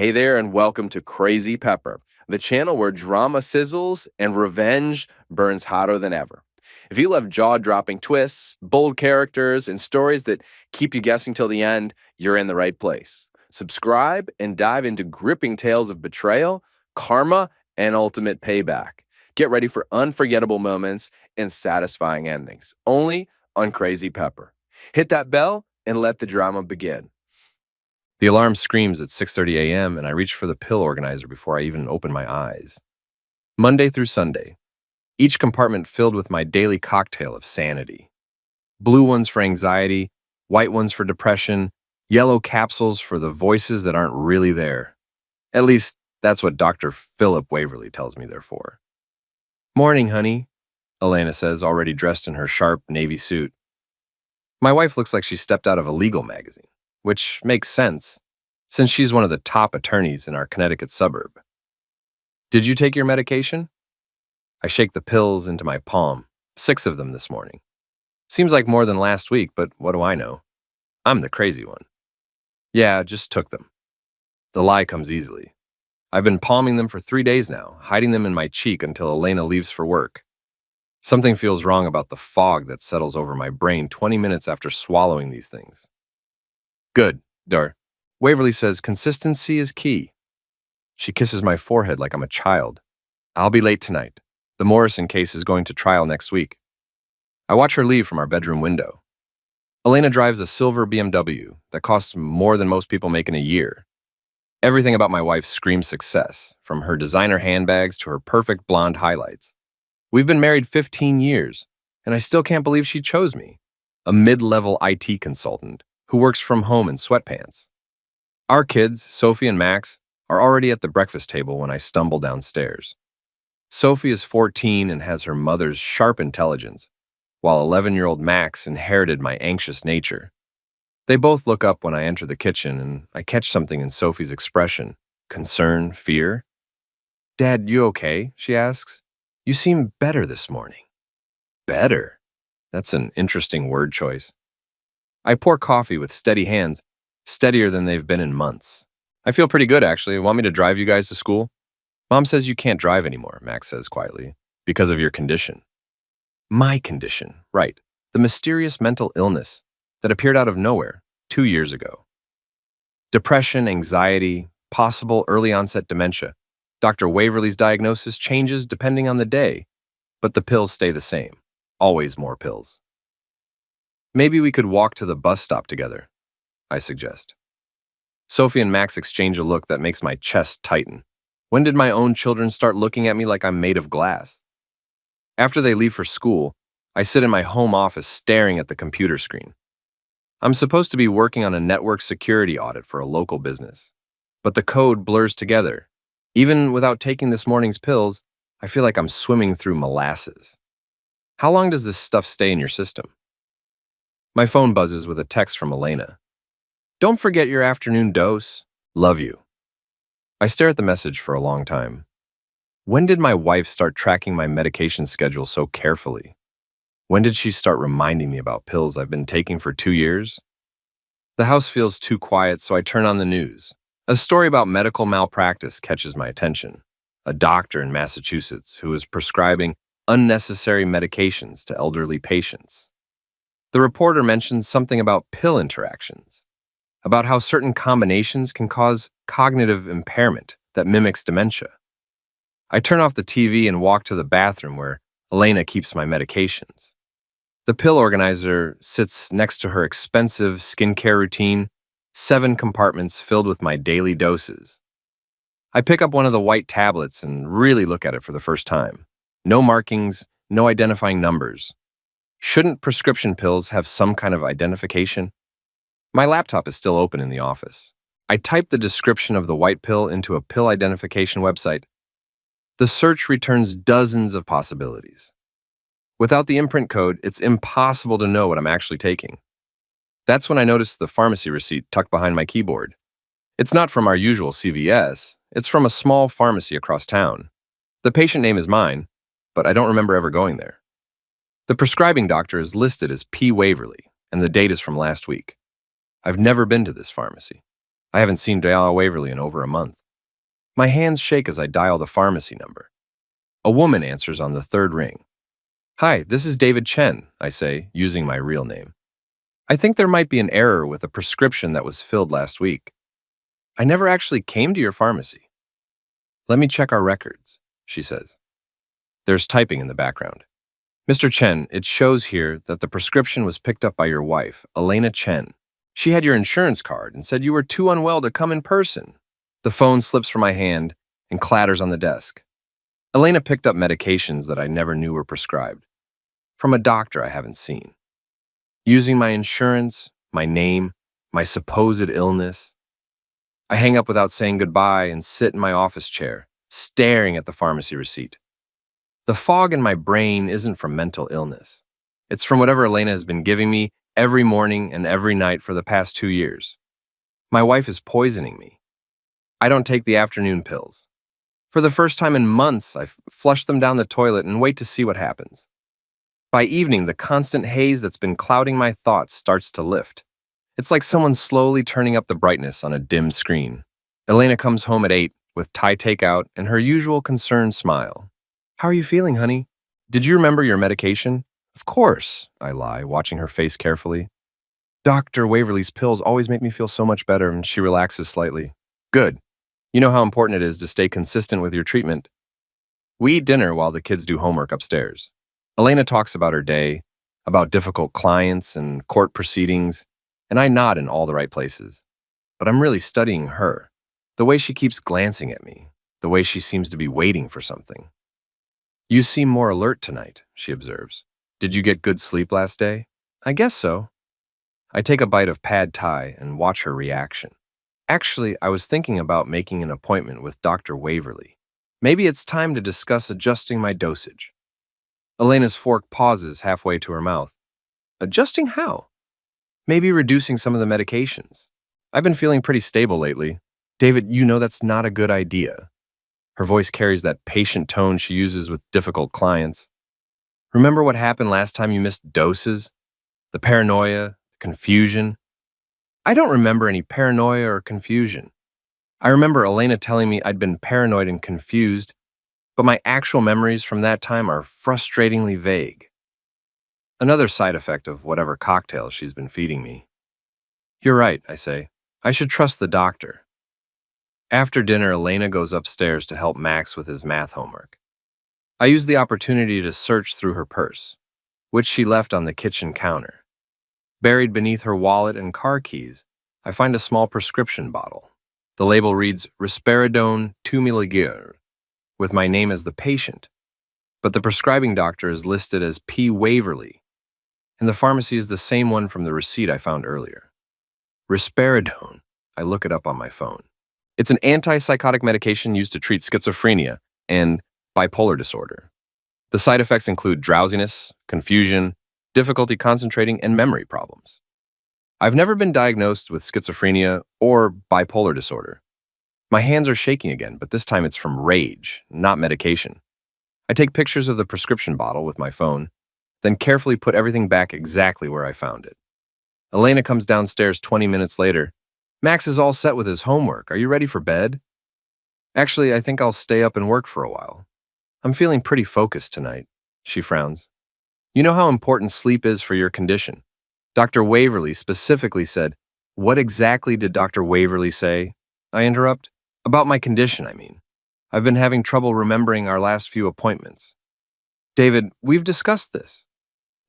Hey there, and welcome to Crazy Pepper, the channel where drama sizzles and revenge burns hotter than ever. If you love jaw dropping twists, bold characters, and stories that keep you guessing till the end, you're in the right place. Subscribe and dive into gripping tales of betrayal, karma, and ultimate payback. Get ready for unforgettable moments and satisfying endings, only on Crazy Pepper. Hit that bell and let the drama begin. The alarm screams at 6:30 a.m., and I reach for the pill organizer before I even open my eyes. Monday through Sunday, each compartment filled with my daily cocktail of sanity. Blue ones for anxiety, white ones for depression, yellow capsules for the voices that aren't really there. At least, that's what Dr. Philip Waverly tells me they're for. "Morning, honey," Elena says, already dressed in her sharp navy suit. My wife looks like she stepped out of a legal magazine, which makes sense, since she's one of the top attorneys in our Connecticut suburb. "Did you take your medication?" I shake the pills into my palm, 6 of them this morning. Seems like more than last week, but what do I know? I'm the crazy one. "Yeah, just took them." The lie comes easily. I've been palming them for 3 days now, hiding them in my cheek until Elena leaves for work. Something feels wrong about the fog that settles over my brain 20 minutes after swallowing these things. "Good, Dar." Waverly says consistency is key. She kisses my forehead like I'm a child. "I'll be late tonight. The Morrison case is going to trial next week." I watch her leave from our bedroom window. Elena drives a silver BMW that costs more than most people make in a year. Everything about my wife screams success, from her designer handbags to her perfect blonde highlights. We've been married 15 years, and I still can't believe she chose me, a mid-level IT consultant who works from home in sweatpants. Our kids, Sophie and Max, are already at the breakfast table when I stumble downstairs. Sophie is 14 and has her mother's sharp intelligence, while 11-year-old Max inherited my anxious nature. They both look up when I enter the kitchen, and I catch something in Sophie's expression: concern, fear. "Dad, you okay?" she asks. "You seem better this morning." Better? That's an interesting word choice. I pour coffee with steady hands, steadier than they've been in months. "I feel pretty good, actually. Want me to drive you guys to school?" "Mom says you can't drive anymore," Max says quietly, "because of your condition." My condition, right. The mysterious mental illness that appeared out of nowhere 2 years ago. Depression, anxiety, possible early onset dementia. Dr. Waverly's diagnosis changes depending on the day, but the pills stay the same. Always more pills. "Maybe we could walk to the bus stop together," I suggest. Sophie and Max exchange a look that makes my chest tighten. When did my own children start looking at me like I'm made of glass? After they leave for school, I sit in my home office staring at the computer screen. I'm supposed to be working on a network security audit for a local business, but the code blurs together. Even without taking this morning's pills, I feel like I'm swimming through molasses. How long does this stuff stay in your system? My phone buzzes with a text from Elena. "Don't forget your afternoon dose. Love you." I stare at the message for a long time. When did my wife start tracking my medication schedule so carefully? When did she start reminding me about pills I've been taking for 2 years? The house feels too quiet, so I turn on the news. A story about medical malpractice catches my attention. A doctor in Massachusetts who is prescribing unnecessary medications to elderly patients. The reporter mentions something about pill interactions, about how certain combinations can cause cognitive impairment that mimics dementia. I turn off the TV and walk to the bathroom where Elena keeps my medications. The pill organizer sits next to her expensive skincare routine, 7 compartments filled with my daily doses. I pick up one of the white tablets and really look at it for the first time. No markings, no identifying numbers. Shouldn't prescription pills have some kind of identification? My laptop is still open in the office. I type the description of the white pill into a pill identification website. The search returns dozens of possibilities. Without the imprint code, it's impossible to know what I'm actually taking. That's when I notice the pharmacy receipt tucked behind my keyboard. It's not from our usual CVS, it's from a small pharmacy across town. The patient name is mine, but I don't remember ever going there. The prescribing doctor is listed as P. Waverly, and the date is from last week. I've never been to this pharmacy. I haven't seen Dale Waverly in over a month. My hands shake as I dial the pharmacy number. A woman answers on the third ring. Hi, this is David Chen, I say, using my real name. I think there might be an error with a prescription that was filled last week. I never actually came to your pharmacy. Let me check our records, she says. There's typing in the background. Mr. Chen, it shows here that the prescription was picked up by your wife, Elena Chen. She had your insurance card and said you were too unwell to come in person. The phone slips from my hand and clatters on the desk. Elena picked up medications that I never knew were prescribed, from a doctor I haven't seen. Using my insurance, my name, my supposed illness. I hang up without saying goodbye and sit in my office chair, staring at the pharmacy receipt. The fog in my brain isn't from mental illness. It's from whatever Elena has been giving me every morning and every night for the past 2 years. My wife is poisoning me. I don't take the afternoon pills. For the first time in months, I flush them down the toilet and wait to see what happens. By evening, the constant haze that's been clouding my thoughts starts to lift. It's like someone slowly turning up the brightness on a dim screen. Elena comes home at 8 with Thai takeout and her usual concerned smile. How are you feeling, honey? Did you remember your medication? Of course, I lie, watching her face carefully. Dr. Waverly's pills always make me feel so much better, and she relaxes slightly. Good. You know how important it is to stay consistent with your treatment. We eat dinner while the kids do homework upstairs. Elena talks about her day, about difficult clients and court proceedings, and I nod in all the right places. But I'm really studying her, the way she keeps glancing at me, the way she seems to be waiting for something. You seem more alert tonight, she observes. Did you get good sleep last day? I guess so. I take a bite of pad thai and watch her reaction. Actually, I was thinking about making an appointment with Dr. Waverly. Maybe it's time to discuss adjusting my dosage. Elena's fork pauses halfway to her mouth. Adjusting how? Maybe reducing some of the medications. I've been feeling pretty stable lately. David, you know that's not a good idea. Her voice carries that patient tone she uses with difficult clients. Remember what happened last time you missed doses? The paranoia, the confusion? I don't remember any paranoia or confusion. I remember Elena telling me I'd been paranoid and confused, but my actual memories from that time are frustratingly vague. Another side effect of whatever cocktail she's been feeding me. You're right, I say. I should trust the doctor. After dinner, Elena goes upstairs to help Max with his math homework. I use the opportunity to search through her purse, which she left on the kitchen counter. Buried beneath her wallet and car keys, I find a small prescription bottle. The label reads Risperidone 2 mg, with my name as the patient, but the prescribing doctor is listed as P. Waverly, and the pharmacy is the same one from the receipt I found earlier. Risperidone. I look it up on my phone. It's an antipsychotic medication used to treat schizophrenia and bipolar disorder. The side effects include drowsiness, confusion, difficulty concentrating, and memory problems. I've never been diagnosed with schizophrenia or bipolar disorder. My hands are shaking again, but this time it's from rage, not medication. I take pictures of the prescription bottle with my phone, then carefully put everything back exactly where I found it. Elena comes downstairs 20 minutes later. Max is all set with his homework. Are you ready for bed? Actually, I think I'll stay up and work for a while. I'm feeling pretty focused tonight, she frowns. You know how important sleep is for your condition. Dr. Waverly specifically said, What exactly did Dr. Waverly say? I interrupt. About my condition, I mean. I've been having trouble remembering our last few appointments. David, we've discussed this.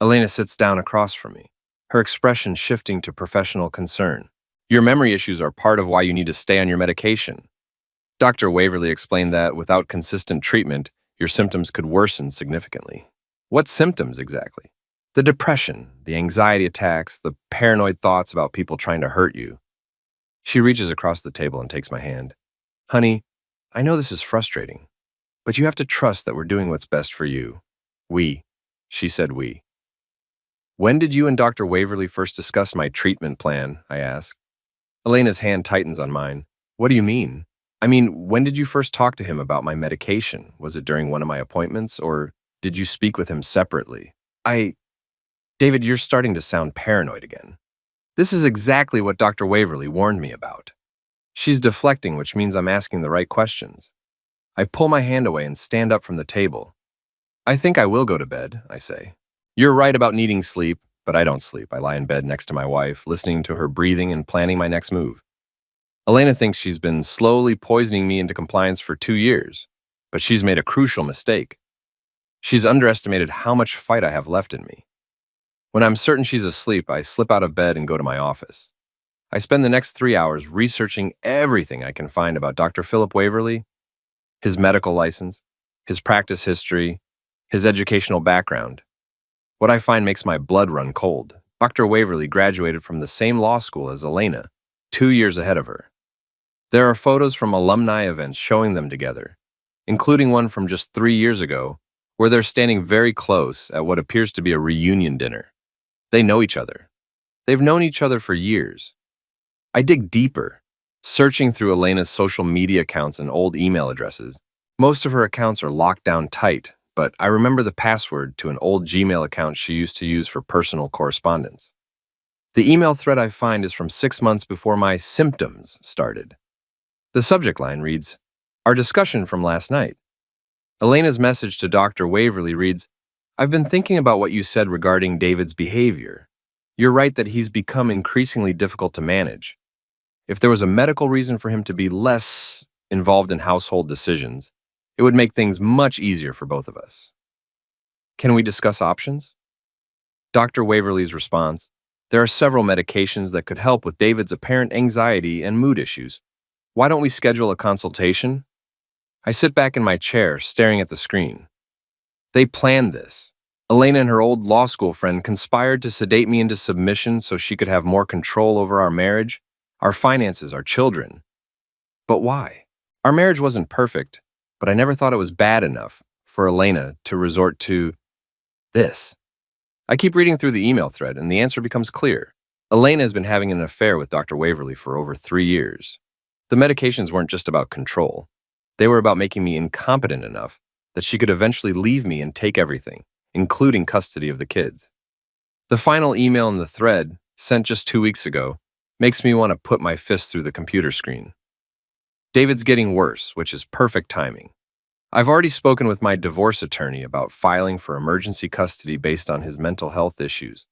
Elena sits down across from me, her expression shifting to professional concern. Your memory issues are part of why you need to stay on your medication. Dr. Waverly explained that without consistent treatment, your symptoms could worsen significantly. What symptoms exactly? The depression, the anxiety attacks, the paranoid thoughts about people trying to hurt you. She reaches across the table and takes my hand. Honey, I know this is frustrating, but you have to trust that we're doing what's best for you. We. She said we. When did you and Dr. Waverly first discuss my treatment plan? I asked. Elena's hand tightens on mine. What do you mean? I mean, when did you first talk to him about my medication? Was it during one of my appointments, or did you speak with him separately? David, you're starting to sound paranoid again. This is exactly what Dr. Waverly warned me about. She's deflecting, which means I'm asking the right questions. I pull my hand away and stand up from the table. I think I will go to bed, I say. You're right about needing sleep, but I don't sleep. I lie in bed next to my wife, listening to her breathing and planning my next move. Elena thinks she's been slowly poisoning me into compliance for 2 years, but she's made a crucial mistake. She's underestimated how much fight I have left in me. When I'm certain she's asleep, I slip out of bed and go to my office. I spend the next 3 hours researching everything I can find about Dr. Philip Waverly, his medical license, his practice history, his educational background. What I find makes my blood run cold. Dr. Waverly graduated from the same law school as Elena, 2 years ahead of her. There are photos from alumni events showing them together, including one from just 3 years ago, where they're standing very close at what appears to be a reunion dinner. They know each other. They've known each other for years. I dig deeper, searching through Elena's social media accounts and old email addresses. Most of her accounts are locked down tight, but I remember the password to an old Gmail account she used to use for personal correspondence. The email thread I find is from 6 months before my symptoms started. The subject line reads, "Our discussion from last night." Elena's message to Dr. Waverly reads, "I've been thinking about what you said regarding David's behavior. You're right that he's become increasingly difficult to manage. If there was a medical reason for him to be less involved in household decisions, it would make things much easier for both of us. Can we discuss options?" Dr. Waverly's response, "There are several medications that could help with David's apparent anxiety and mood issues. Why don't we schedule a consultation?" I sit back in my chair, staring at the screen. They planned this. Elena and her old law school friend conspired to sedate me into submission so she could have more control over our marriage, our finances, our children. But why? Our marriage wasn't perfect, but I never thought it was bad enough for Elena to resort to this. I keep reading through the email thread, and the answer becomes clear. Elena has been having an affair with Dr. Waverly for over 3 years. The medications weren't just about control. They were about making me incompetent enough that she could eventually leave me and take everything, including custody of the kids. The final email in the thread, sent just 2 weeks ago, makes me want to put my fist through the computer screen. David's getting worse, which is perfect timing. I've already spoken with my divorce attorney about filing for emergency custody based on his mental health issues.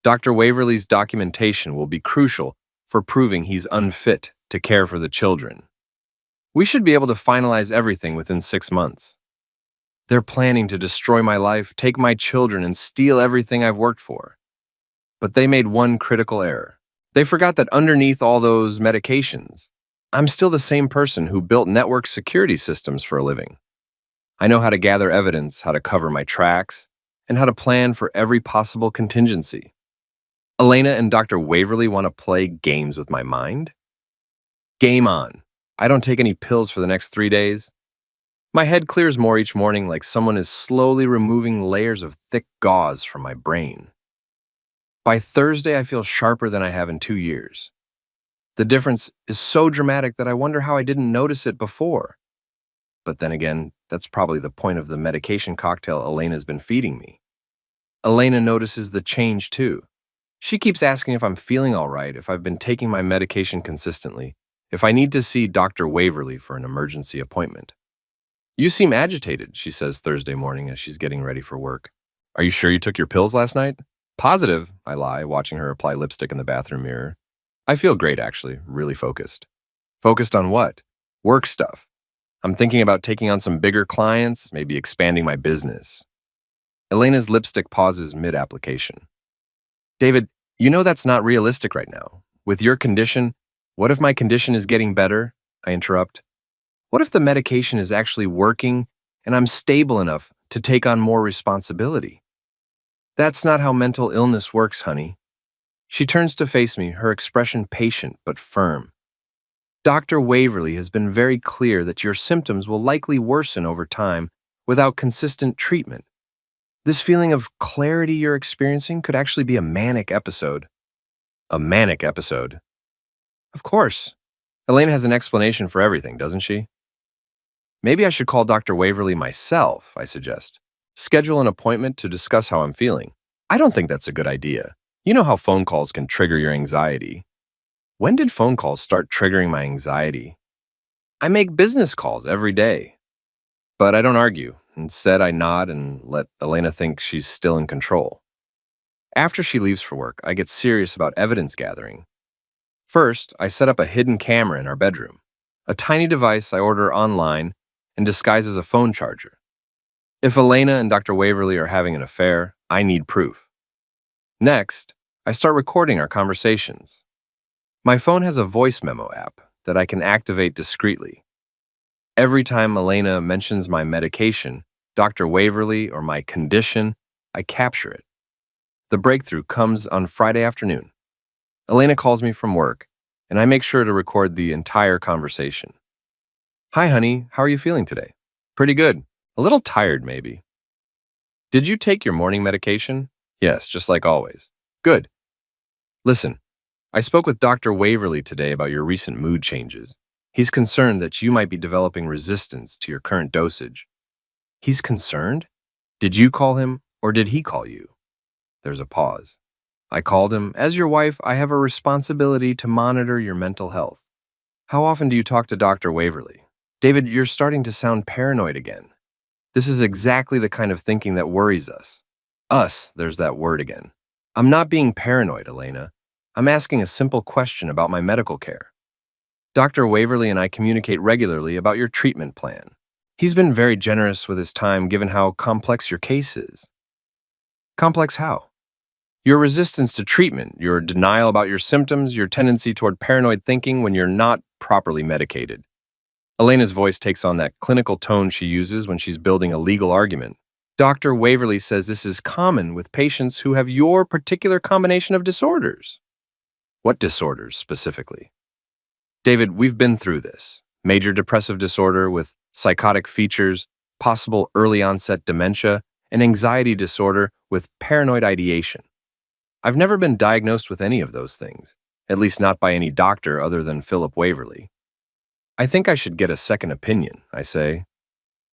Dr. Waverly's documentation will be crucial for proving he's unfit to care for the children. We should be able to finalize everything within 6 months. They're planning to destroy my life, take my children, and steal everything I've worked for. But they made one critical error. They forgot that underneath all those medications, I'm still the same person who built network security systems for a living. I know how to gather evidence, how to cover my tracks, and how to plan for every possible contingency. Elena and Dr. Waverly want to play games with my mind? Game on. I don't take any pills for the next 3 days. My head clears more each morning, like someone is slowly removing layers of thick gauze from my brain. By Thursday, I feel sharper than I have in 2 years. The difference is so dramatic that I wonder how I didn't notice it before. But then again, that's probably the point of the medication cocktail Elena's been feeding me. Elena notices the change too. She keeps asking if I'm feeling all right, if I've been taking my medication consistently, if I need to see Dr. Waverly for an emergency appointment. "You seem agitated," she says Thursday morning as she's getting ready for work. "Are you sure you took your pills last night?" "Positive," I lie, watching her apply lipstick in the bathroom mirror. I feel great, actually, really focused. Focused on what? Work stuff. I'm thinking about taking on some bigger clients, maybe expanding my business. Elena's lipstick pauses mid-application. "David, you know that's not realistic right now. With your condition, what if my condition is getting better?" I interrupt. "What if the medication is actually working and I'm stable enough to take on more responsibility?" "That's not how mental illness works, honey." She turns to face me, her expression patient but firm. "Dr. Waverly has been very clear that your symptoms will likely worsen over time without consistent treatment. This feeling of clarity you're experiencing could actually be a manic episode." "A manic episode?" "Of course. Elena has an explanation for everything, doesn't she?" "Maybe I should call Dr. Waverly myself," I suggest. "Schedule an appointment to discuss how I'm feeling." "I don't think that's a good idea. You know how phone calls can trigger your anxiety." When did phone calls start triggering my anxiety? I make business calls every day, but I don't argue. Instead, I nod and let Elena think she's still in control. After she leaves for work, I get serious about evidence gathering. First, I set up a hidden camera in our bedroom, a tiny device I order online and disguise as a phone charger. If Elena and Dr. Waverly are having an affair, I need proof. Next, I start recording our conversations. My phone has a voice memo app that I can activate discreetly. Every time Elena mentions my medication, Dr. Waverly, or my condition, I capture it. The breakthrough comes on Friday afternoon. Elena calls me from work, and I make sure to record the entire conversation. Hi, honey, how are you feeling today? Pretty good. A little tired, maybe. Did you take your morning medication? Yes, just like always. Good. Listen, I spoke with Dr. Waverly today about your recent mood changes. He's concerned that you might be developing resistance to your current dosage. He's concerned? Did you call him, or did he call you? There's a pause. I called him. As your wife, I have a responsibility to monitor your mental health. How often do you talk to Dr. Waverly? David, you're starting to sound paranoid again. This is exactly the kind of thinking that worries us. Us, there's that word again. I'm not being paranoid, Elena. I'm asking a simple question about my medical care. Dr. Waverly and I communicate regularly about your treatment plan. He's been very generous with his time given how complex your case is. Complex how? Your resistance to treatment, your denial about your symptoms, your tendency toward paranoid thinking when you're not properly medicated. Elena's voice takes on that clinical tone she uses when she's building a legal argument. Dr. Waverly says this is common with patients who have your particular combination of disorders. What disorders specifically? David, we've been through this. Major depressive disorder with psychotic features, possible early onset dementia, and anxiety disorder with paranoid ideation. I've never been diagnosed with any of those things, at least not by any doctor other than Philip Waverly. I think I should get a second opinion, I say.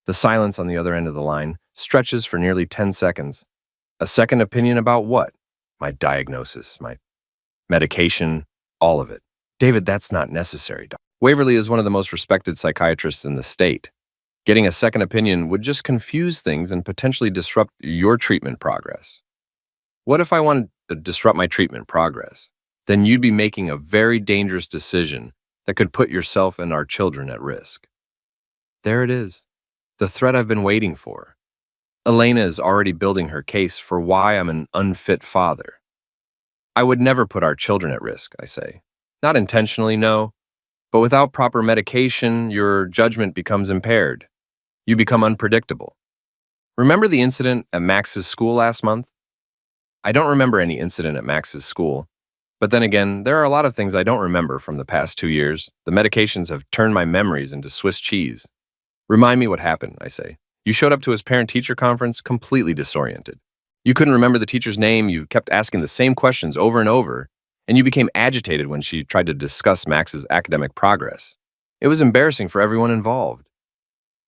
The silence on the other end of the line stretches for nearly 10 seconds. A second opinion about what? My diagnosis, my medication, all of it. David, that's not necessary. Waverly is one of the most respected psychiatrists in the state. Getting a second opinion would just confuse things and potentially disrupt your treatment progress. What if I wanted to disrupt my treatment progress? Then you'd be making a very dangerous decision that could put yourself and our children at risk. There it is, the threat I've been waiting for. Elena is already building her case for why I'm an unfit father. I would never put our children at risk, I say. Not intentionally, no, but without proper medication, your judgment becomes impaired. You become unpredictable. Remember the incident at Max's school last month? I don't remember any incident at Max's school, but then again, there are a lot of things I don't remember from the past 2 years. The medications have turned my memories into Swiss cheese. Remind me what happened, I say. You showed up to his parent-teacher conference completely disoriented. You couldn't remember the teacher's name, you kept asking the same questions over and over, and you became agitated when she tried to discuss Max's academic progress. It was embarrassing for everyone involved.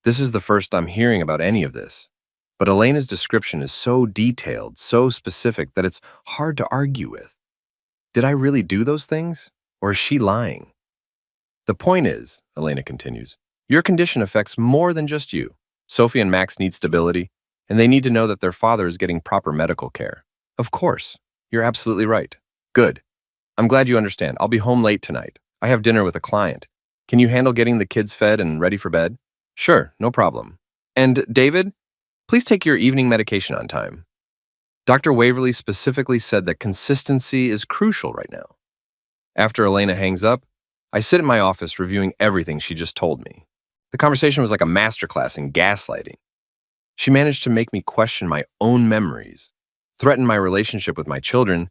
This is the first I'm hearing about any of this. But Elena's description is so detailed, so specific, that it's hard to argue with. Did I really do those things? Or is she lying? The point is, Elena continues, your condition affects more than just you. Sophie and Max need stability, and they need to know that their father is getting proper medical care. Of course, you're absolutely right. Good. I'm glad you understand. I'll be home late tonight. I have dinner with a client. Can you handle getting the kids fed and ready for bed? Sure, no problem. And David, please take your evening medication on time. Dr. Waverly specifically said that consistency is crucial right now. After Elena hangs up, I sit in my office reviewing everything she just told me. The conversation was like a masterclass in gaslighting. She managed to make me question my own memories, threaten my relationship with my children,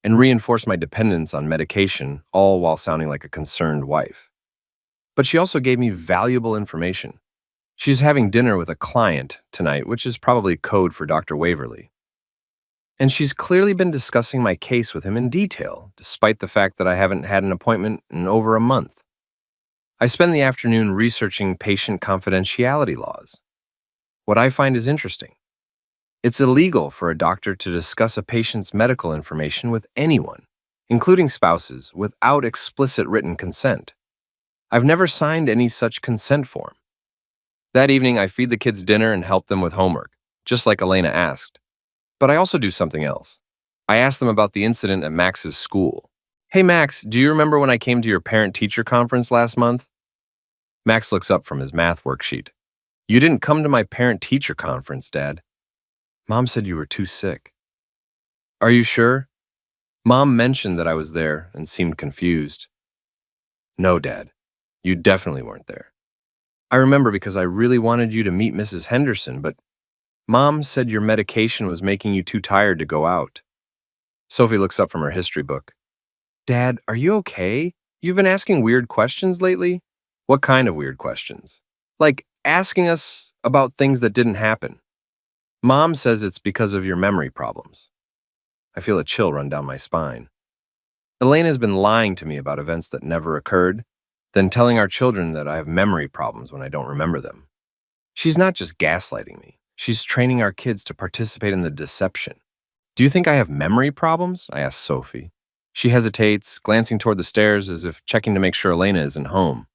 and reinforce my dependence on medication, all while sounding like a concerned wife. But she also gave me valuable information. She's having dinner with a client tonight, which is probably code for Dr. Waverly. And she's clearly been discussing my case with him in detail, despite the fact that I haven't had an appointment in over a month. I spend the afternoon researching patient confidentiality laws. What I find is interesting. It's illegal for a doctor to discuss a patient's medical information with anyone, including spouses, without explicit written consent. I've never signed any such consent form. That evening, I feed the kids dinner and help them with homework, just like Elena asked. But I also do something else. I ask them about the incident at Max's school. Hey, Max, do you remember when I came to your parent-teacher conference last month? Max looks up from his math worksheet. You didn't come to my parent-teacher conference, Dad. Mom said you were too sick. Are you sure? Mom mentioned that I was there and seemed confused. No, Dad. You definitely weren't there. I remember because I really wanted you to meet Mrs. Henderson, but Mom said your medication was making you too tired to go out. Sophie looks up from her history book. Dad, are you okay? You've been asking weird questions lately? What kind of weird questions? Like asking us about things that didn't happen. Mom says it's because of your memory problems. I feel a chill run down my spine. Elena has been lying to me about events that never occurred, then telling our children that I have memory problems when I don't remember them. She's not just gaslighting me. She's training our kids to participate in the deception. Do you think I have memory problems? I ask Sophie. She hesitates, glancing toward the stairs as if checking to make sure Elena isn't home.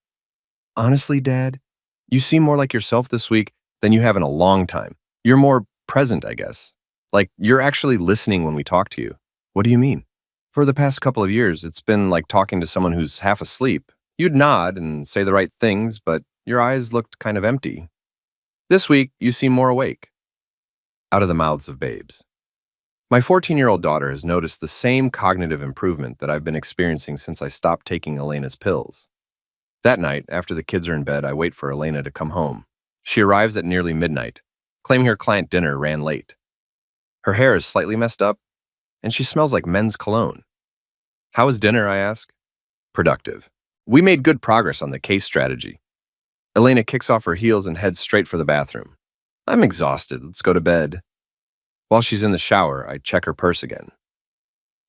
Honestly, Dad, you seem more like yourself this week than you have in a long time. You're more present, I guess. Like you're actually listening when we talk to you. What do you mean? For the past couple of years, it's been like talking to someone who's half asleep. You'd nod and say the right things, but your eyes looked kind of empty. This week, you seem more awake. Out of the mouths of babes. My 14-year-old daughter has noticed the same cognitive improvement that I've been experiencing since I stopped taking Elena's pills. That night, after the kids are in bed, I wait for Elena to come home. She arrives at nearly midnight, claiming her client dinner ran late. Her hair is slightly messed up, and she smells like men's cologne. How was dinner, I ask? Productive. We made good progress on the case strategy. Elena kicks off her heels and heads straight for the bathroom. I'm exhausted. Let's go to bed. While she's in the shower, I check her purse again.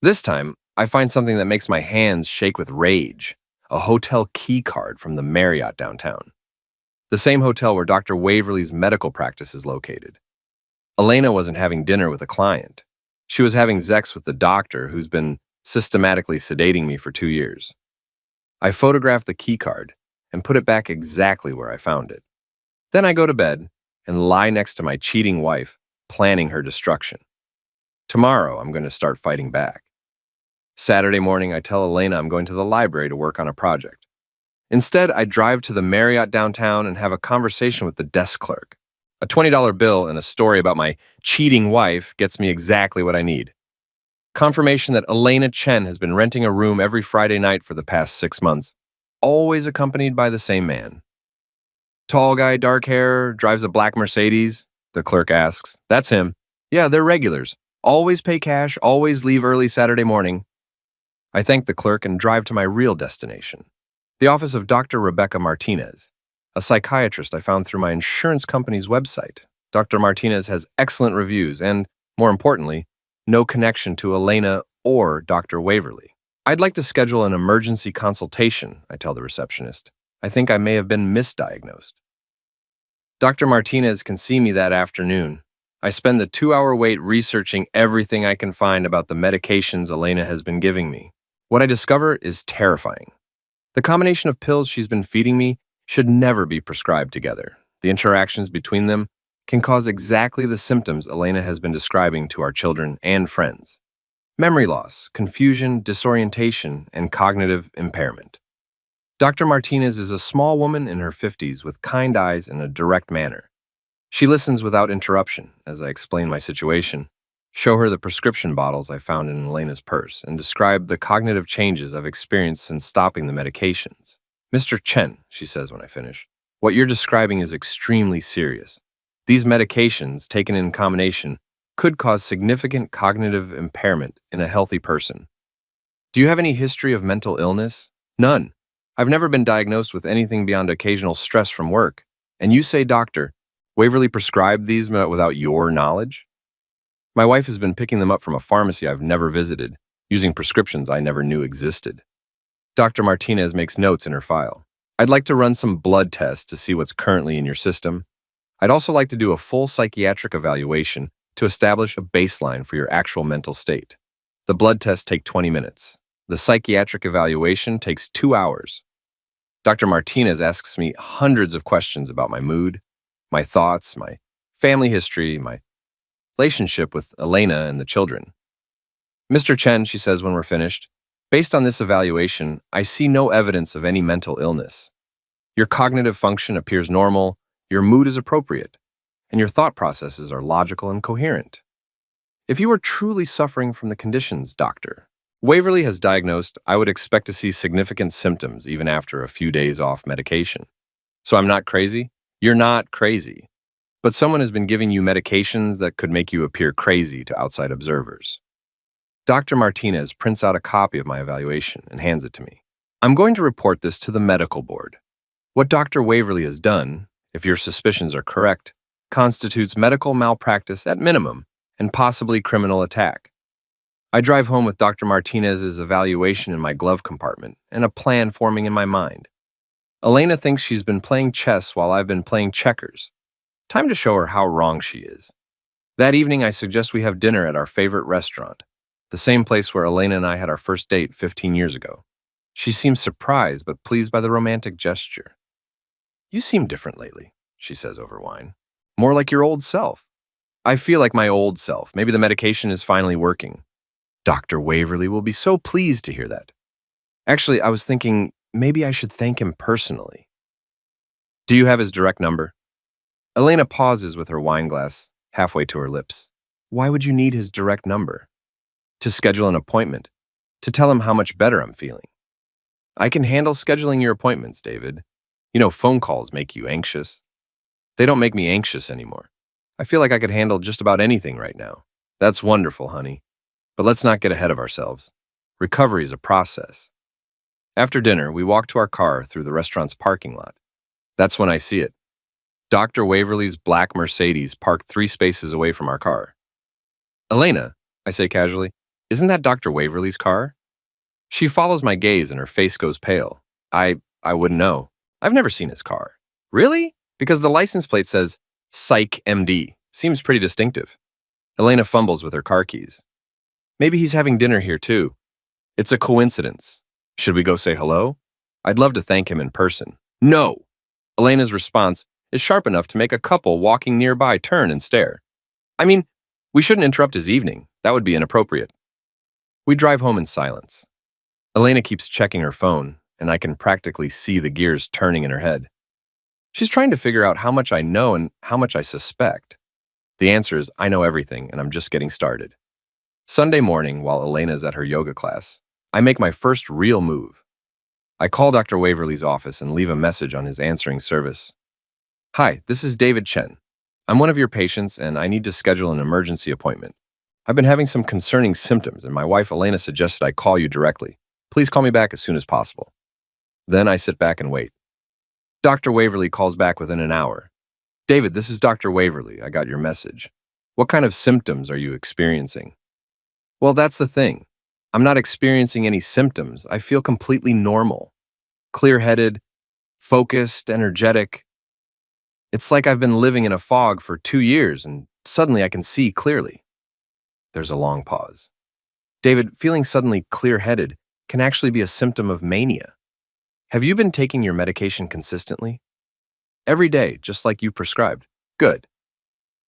This time, I find something that makes my hands shake with rage, a hotel key card from the Marriott downtown. The same hotel where Dr. Waverly's medical practice is located. Elena wasn't having dinner with a client. She was having sex with the doctor who's been systematically sedating me for 2 years. I photograph the key card and put it back exactly where I found it. Then I go to bed and lie next to my cheating wife, planning her destruction. Tomorrow, I'm going to start fighting back. Saturday morning, I tell Elena I'm going to the library to work on a project. Instead, I drive to the Marriott downtown and have a conversation with the desk clerk. A $20 bill and a story about my cheating wife gets me exactly what I need. Confirmation that Elena Chen has been renting a room every Friday night for the past 6 months, always accompanied by the same man. Tall guy, dark hair, drives a black Mercedes, the clerk asks. That's him. Yeah, they're regulars. Always pay cash, always leave early Saturday morning. I thank the clerk and drive to my real destination, the office of Dr. Rebecca Martinez, a psychiatrist I found through my insurance company's website. Dr. Martinez has excellent reviews and, more importantly, no connection to Elena or Dr. Waverly. I'd like to schedule an emergency consultation, I tell the receptionist. I think I may have been misdiagnosed. Dr. Martinez can see me that afternoon. I spend the 2-hour wait researching everything I can find about the medications Elena has been giving me. What I discover is terrifying. The combination of pills she's been feeding me should never be prescribed together. The interactions between them can cause exactly the symptoms Elena has been describing to our children and friends. Memory loss, confusion, disorientation, and cognitive impairment. Dr. Martinez is a small woman in her 50s with kind eyes and a direct manner. She listens without interruption as I explain my situation, show her the prescription bottles I found in Elena's purse, and describe the cognitive changes I've experienced since stopping the medications. Mr. Chen, she says when I finish, what you're describing is extremely serious. These medications, taken in combination, could cause significant cognitive impairment in a healthy person. Do you have any history of mental illness? None. I've never been diagnosed with anything beyond occasional stress from work. And you say, Doctor, Waverly prescribed these without your knowledge? My wife has been picking them up from a pharmacy I've never visited, using prescriptions I never knew existed. Dr. Martinez makes notes in her file. I'd like to run some blood tests to see what's currently in your system. I'd also like to do a full psychiatric evaluation to establish a baseline for your actual mental state. The blood tests take 20 minutes. The psychiatric evaluation takes 2 hours. Dr. Martinez asks me hundreds of questions about my mood, my thoughts, my family history, my relationship with Elena and the children. Mr. Chen, she says when we're finished, based on this evaluation, I see no evidence of any mental illness. Your cognitive function appears normal, your mood is appropriate, and your thought processes are logical and coherent. If you are truly suffering from the conditions, doctor, Waverly has diagnosed, I would expect to see significant symptoms even after a few days off medication. So I'm not crazy? You're not crazy. But someone has been giving you medications that could make you appear crazy to outside observers. Dr. Martinez prints out a copy of my evaluation and hands it to me. I'm going to report this to the medical board. What Dr. Waverly has done, if your suspicions are correct, constitutes medical malpractice at minimum and possibly criminal attack. I drive home with Dr. Martinez's evaluation in my glove compartment and a plan forming in my mind. Elena thinks she's been playing chess while I've been playing checkers. Time to show her how wrong she is. That evening, I suggest we have dinner at our favorite restaurant, the same place where Elena and I had our first date 15 years ago. She seems surprised but pleased by the romantic gesture. You seem different lately, she says over wine. More like your old self. I feel like my old self. Maybe the medication is finally working. Dr. Waverly will be so pleased to hear that. Actually, I was thinking maybe I should thank him personally. Do you have his direct number? Elena pauses with her wine glass halfway to her lips. Why would you need his direct number? To schedule an appointment. To tell him how much better I'm feeling. I can handle scheduling your appointments, David. You know, phone calls make you anxious. They don't make me anxious anymore. I feel like I could handle just about anything right now. That's wonderful, honey. But let's not get ahead of ourselves. Recovery is a process. After dinner, we walk to our car through the restaurant's parking lot. That's when I see it. Dr. Waverly's black Mercedes parked 3 spaces away from our car. Elena, I say casually, isn't that Dr. Waverly's car? She follows my gaze and her face goes pale. I wouldn't know. I've never seen his car. Really? Because the license plate says Psych MD. Seems pretty distinctive. Elena fumbles with her car keys. Maybe he's having dinner here too. It's a coincidence. Should we go say hello? I'd love to thank him in person. No! Elena's response is sharp enough to make a couple walking nearby turn and stare. I mean, we shouldn't interrupt his evening. That would be inappropriate. We drive home in silence. Elena keeps checking her phone, and I can practically see the gears turning in her head. She's trying to figure out how much I know and how much I suspect. The answer is I know everything, and I'm just getting started. Sunday morning, while Elena's at her yoga class, I make my first real move. I call Dr. Waverly's office and leave a message on his answering service. Hi, this is David Chen. I'm one of your patients, and I need to schedule an emergency appointment. I've been having some concerning symptoms, and my wife Elena suggested I call you directly. Please call me back as soon as possible. Then I sit back and wait. Dr. Waverly calls back within an hour. David, this is Dr. Waverly. I got your message. What kind of symptoms are you experiencing? Well, that's the thing. I'm not experiencing any symptoms. I feel completely normal. Clear-headed, focused, energetic. It's like I've been living in a fog for 2 years, and suddenly I can see clearly. There's a long pause. David, feeling suddenly clear-headed can actually be a symptom of mania. Have you been taking your medication consistently? Every day, just like you prescribed. Good.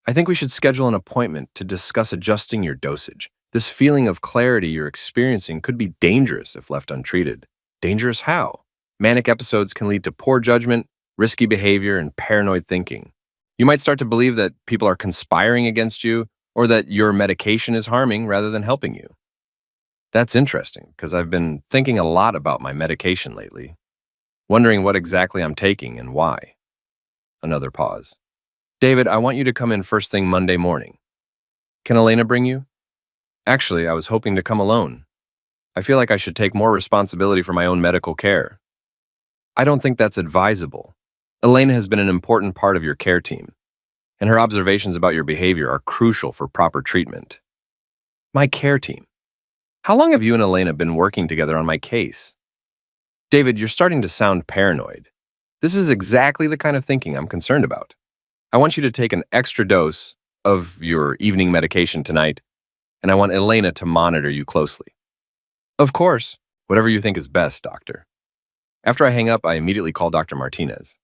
I think we should schedule an appointment to discuss adjusting your dosage. This feeling of clarity you're experiencing could be dangerous if left untreated. Dangerous how? Manic episodes can lead to poor judgment, risky behavior, and paranoid thinking. You might start to believe that people are conspiring against you or that your medication is harming rather than helping you. That's interesting because I've been thinking a lot about my medication lately, wondering what exactly I'm taking and why. Another pause. David, I want you to come in first thing Monday morning. Can Elena bring you? Actually, I was hoping to come alone. I feel like I should take more responsibility for my own medical care. I don't think that's advisable. Elena has been an important part of your care team, and her observations about your behavior are crucial for proper treatment. My care team? How long have you and Elena been working together on my case? David, you're starting to sound paranoid. This is exactly the kind of thinking I'm concerned about. I want you to take an extra dose of your evening medication tonight, and I want Elena to monitor you closely. Of course, Whatever you think is best, doctor. After I hang up, I immediately call Dr. Martinez.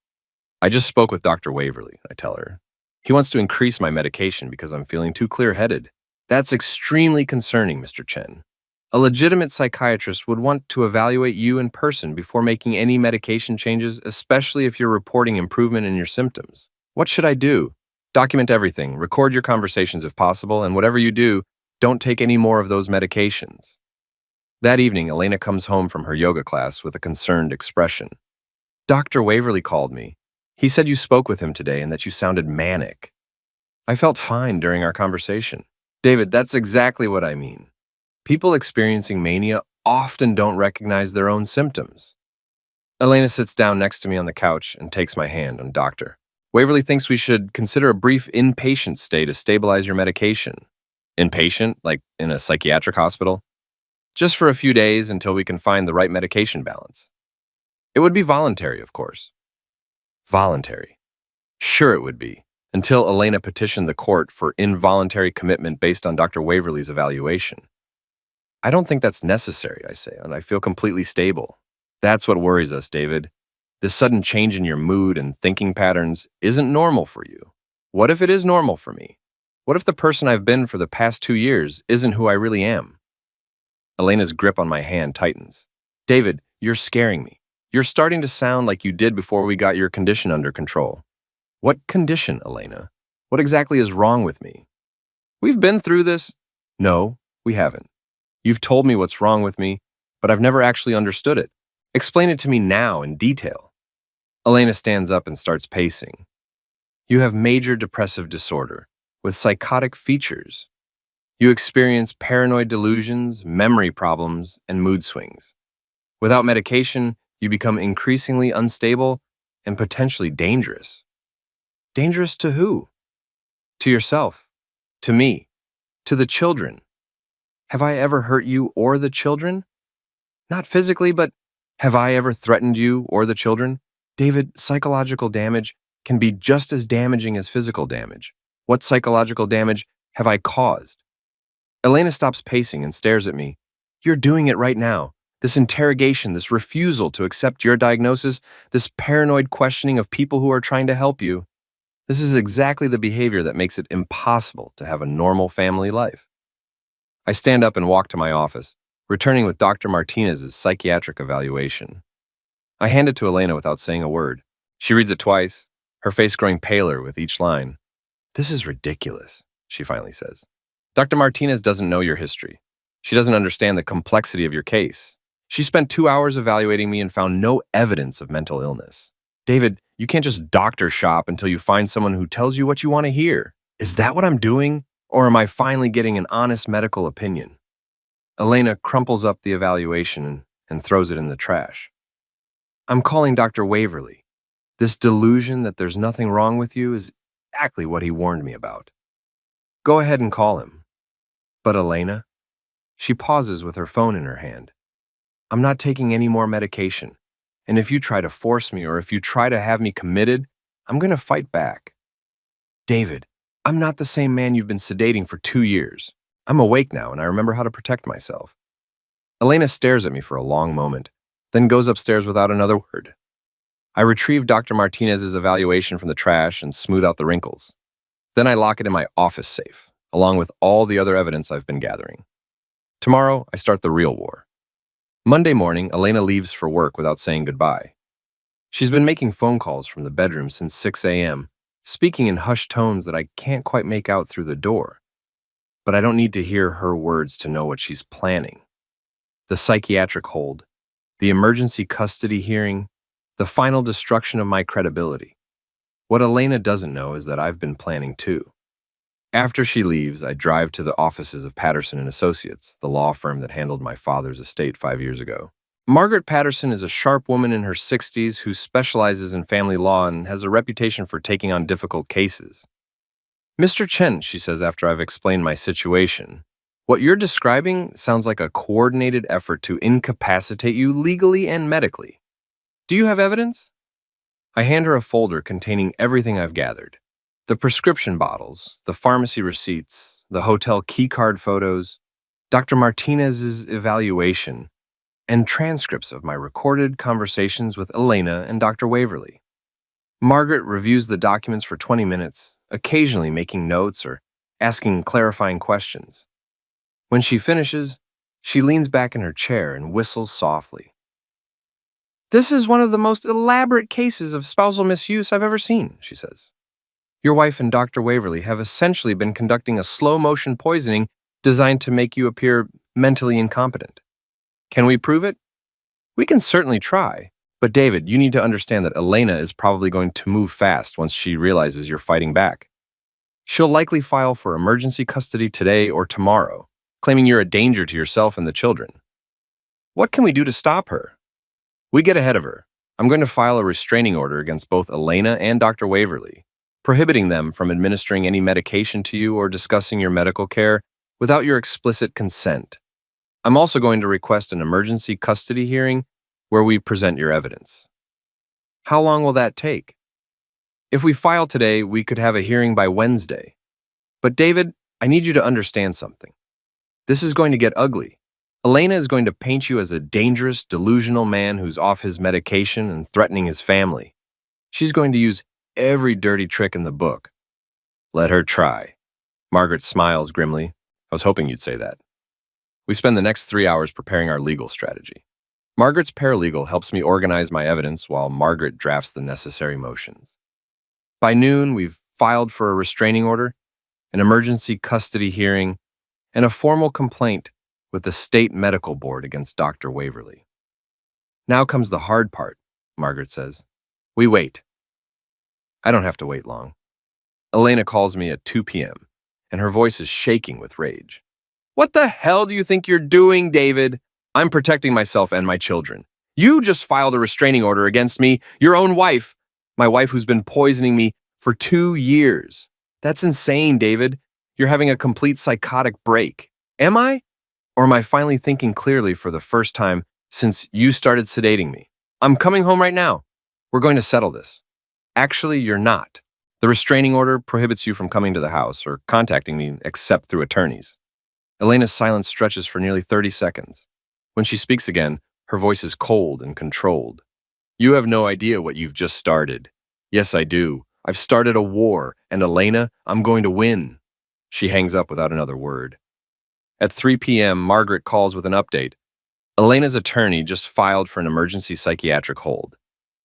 I just spoke with Dr. Waverly, I tell her. He wants to increase my medication because I'm feeling too clear-headed. That's extremely concerning, Mr. Chen. A legitimate psychiatrist would want to evaluate you in person before making any medication changes, especially if you're reporting improvement in your symptoms. What should I do? Document everything, record your conversations if possible, and whatever you do, don't take any more of those medications. That evening, Elena comes home from her yoga class with a concerned expression. Dr. Waverly called me. He said you spoke with him today and that you sounded manic. I felt fine during our conversation. David, that's exactly what I mean. People experiencing mania often don't recognize their own symptoms. Elena sits down next to me on the couch and takes my hand on Doctor. Waverly thinks we should consider a brief inpatient stay to stabilize your medication. Inpatient, like in a psychiatric hospital? Just for a few days until we can find the right medication balance. It would be voluntary, of course. Voluntary. Sure it would be, until Elena petitioned the court for involuntary commitment based on Dr. Waverly's evaluation. I don't think that's necessary, I say, and I feel completely stable. That's what worries us, David. This sudden change in your mood and thinking patterns isn't normal for you. What if it is normal for me? What if the person I've been for the past 2 years isn't who I really am? Elena's grip on my hand tightens. David, you're scaring me. You're starting to sound like you did before we got your condition under control. What condition, Elena? What exactly is wrong with me? We've been through this. No, we haven't. You've told me what's wrong with me, but I've never actually understood it. Explain it to me now in detail. Elena stands up and starts pacing. You have major depressive disorder with psychotic features. You experience paranoid delusions, memory problems, and mood swings. Without medication, you become increasingly unstable and potentially dangerous. Dangerous to who? To yourself. To me. To the children. Have I ever hurt you or the children? Not physically, but have I ever threatened you or the children? David, psychological damage can be just as damaging as physical damage. What psychological damage have I caused? Elena stops pacing and stares at me. You're doing it right now. This interrogation, this refusal to accept your diagnosis, this paranoid questioning of people who are trying to help you. This is exactly the behavior that makes it impossible to have a normal family life. I stand up and walk to my office, returning with Dr. Martinez's psychiatric evaluation. I hand it to Elena without saying a word. She reads it twice, her face growing paler with each line. This is ridiculous, she finally says. Dr. Martinez doesn't know your history. She doesn't understand the complexity of your case. She spent 2 hours evaluating me and found no evidence of mental illness. David, you can't just doctor shop until you find someone who tells you what you want to hear. Is that what I'm doing? Or am I finally getting an honest medical opinion? Elena crumples up the evaluation and throws it in the trash. I'm calling Dr. Waverly. This delusion that there's nothing wrong with you is exactly what he warned me about. Go ahead and call him. But Elena? She pauses with her phone in her hand. I'm not taking any more medication. And if you try to force me or if you try to have me committed, I'm going to fight back. David, I'm not the same man you've been sedating for 2 years. I'm awake now and I remember how to protect myself. Elena stares at me for a long moment, then goes upstairs without another word. I retrieve Dr. Martinez's evaluation from the trash and smooth out the wrinkles. Then I lock it in my office safe, along with all the other evidence I've been gathering. Tomorrow, I start the real war. Monday morning, Elena leaves for work without saying goodbye. She's been making phone calls from the bedroom since 6 a.m., speaking in hushed tones that I can't quite make out through the door. But I don't need to hear her words to know what she's planning. The psychiatric hold, the emergency custody hearing, the final destruction of my credibility. What Elena doesn't know is that I've been planning too. After she leaves, I drive to the offices of Patterson and Associates, the law firm that handled my father's estate 5 years ago. Margaret Patterson is a sharp woman in her 60s who specializes in family law and has a reputation for taking on difficult cases. Mr. Chen, she says after I've explained my situation, what you're describing sounds like a coordinated effort to incapacitate you legally and medically. Do you have evidence? I hand her a folder containing everything I've gathered. The prescription bottles, the pharmacy receipts, the hotel keycard photos, Dr. Martinez's evaluation, and transcripts of my recorded conversations with Elena and Dr. Waverly. Margaret reviews the documents for 20 minutes, occasionally making notes or asking clarifying questions. When she finishes, she leans back in her chair and whistles softly. "This is one of the most elaborate cases of spousal misuse I've ever seen," she says. "Your wife and Dr. Waverly have essentially been conducting a slow-motion poisoning designed to make you appear mentally incompetent. Can we prove it? We can certainly try. But David, you need to understand that Elena is probably going to move fast once she realizes you're fighting back. She'll likely file for emergency custody today or tomorrow, claiming you're a danger to yourself and the children. What can we do to stop her? We get ahead of her. I'm going to file a restraining order against both Elena and Dr. Waverly, prohibiting them from administering any medication to you or discussing your medical care without your explicit consent. I'm also going to request an emergency custody hearing where we present your evidence." "How long will that take?" "If we file today, we could have a hearing by Wednesday. But David, I need you to understand something. This is going to get ugly. Elena is going to paint you as a dangerous, delusional man who's off his medication and threatening his family. She's going to use every dirty trick in the book." "Let her try." Margaret smiles grimly. "I was hoping you'd say that." We spend the next 3 hours preparing our legal strategy. Margaret's paralegal helps me organize my evidence while Margaret drafts the necessary motions. By noon, we've filed for a restraining order, an emergency custody hearing, and a formal complaint with the state medical board against Dr. Waverly. "Now comes the hard part," Margaret says. We wait. I don't have to wait long. Elena calls me at 2 p.m., and her voice is shaking with rage. "What the hell do you think you're doing, David? I'm protecting myself and my children. You just filed a restraining order against me, your own wife, my wife who's been poisoning me for 2 years. That's insane, David. You're having a complete psychotic break. Am I? Or am I finally thinking clearly for the first time since you started sedating me? I'm coming home right now. We're going to settle this." "Actually, you're not. The restraining order prohibits you from coming to the house or contacting me except through attorneys." Elena's silence stretches for nearly 30 seconds. When she speaks again, her voice is cold and controlled. "You have no idea what you've just started." "Yes, I do. I've started a war, and Elena, I'm going to win." She hangs up without another word. At 3 p.m., Margaret calls with an update. Elena's attorney just filed for an emergency psychiatric hold.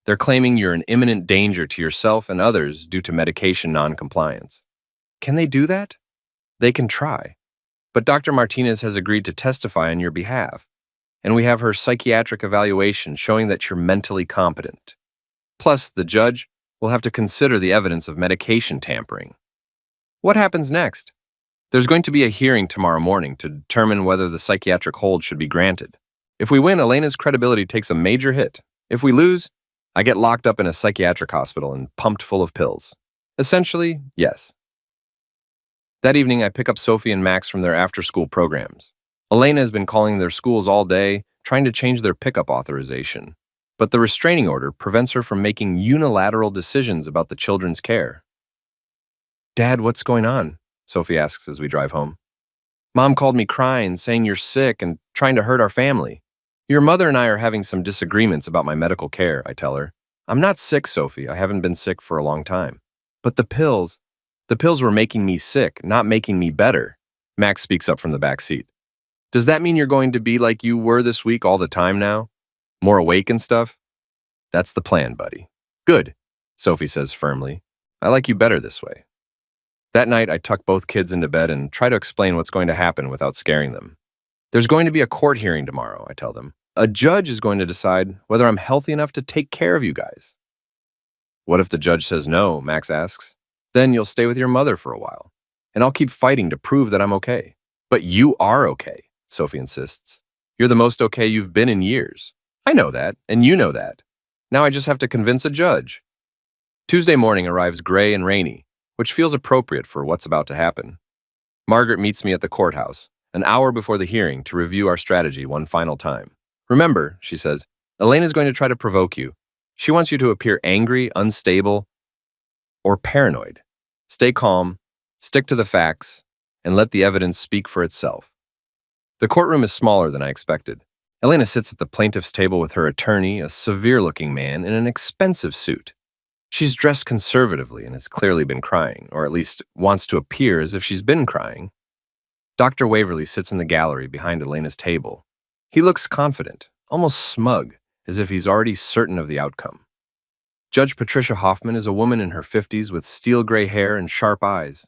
They're claiming you're an imminent danger to yourself and others due to medication noncompliance. Can they do that? They can try. But Dr. Martinez has agreed to testify on your behalf, and we have her psychiatric evaluation showing that you're mentally competent. Plus, the judge will have to consider the evidence of medication tampering. What happens next? There's going to be a hearing tomorrow morning to determine whether the psychiatric hold should be granted. If we win, Elena's credibility takes a major hit. If we lose, I get locked up in a psychiatric hospital and pumped full of pills. Essentially, yes. That evening, I pick up Sophie and Max from their after-school programs. Elena has been calling their schools all day, trying to change their pickup authorization. But the restraining order prevents her from making unilateral decisions about the children's care. "Dad, what's going on?" Sophie asks as we drive home. "Mom called me crying, saying you're sick and trying to hurt our family. Your mother and I are having some disagreements about my medical care," I tell her. "I'm not sick, Sophie. I haven't been sick for a long time. But the pills were making me sick, not making me better." Max speaks up from the back seat. "Does that mean you're going to be like you were this week all the time now? More awake and stuff?" "That's the plan, buddy." "Good," Sophie says firmly. "I like you better this way." That night, I tuck both kids into bed and try to explain what's going to happen without scaring them. "There's going to be a court hearing tomorrow," I tell them. "A judge is going to decide whether I'm healthy enough to take care of you guys." "What if the judge says no?" Max asks. "Then you'll stay with your mother for a while, and I'll keep fighting to prove that I'm okay." "But you are okay," Sophie insists. "You're the most okay you've been in years." "I know that, and you know that. Now I just have to convince a judge." Tuesday morning arrives gray and rainy, which feels appropriate for what's about to happen. Margaret meets me at the courthouse, an hour before the hearing, to review our strategy one final time. "Remember," she says, "Elena's going to try to provoke you. She wants you to appear angry, unstable, or paranoid. Stay calm, stick to the facts, and let the evidence speak for itself." The courtroom is smaller than I expected. Elena sits at the plaintiff's table with her attorney, a severe-looking man in an expensive suit. She's dressed conservatively and has clearly been crying, or at least wants to appear as if she's been crying. Dr. Waverly sits in the gallery behind Elena's table. He looks confident, almost smug, as if he's already certain of the outcome. Judge Patricia Hoffman is a woman in her 50s with steel gray hair and sharp eyes.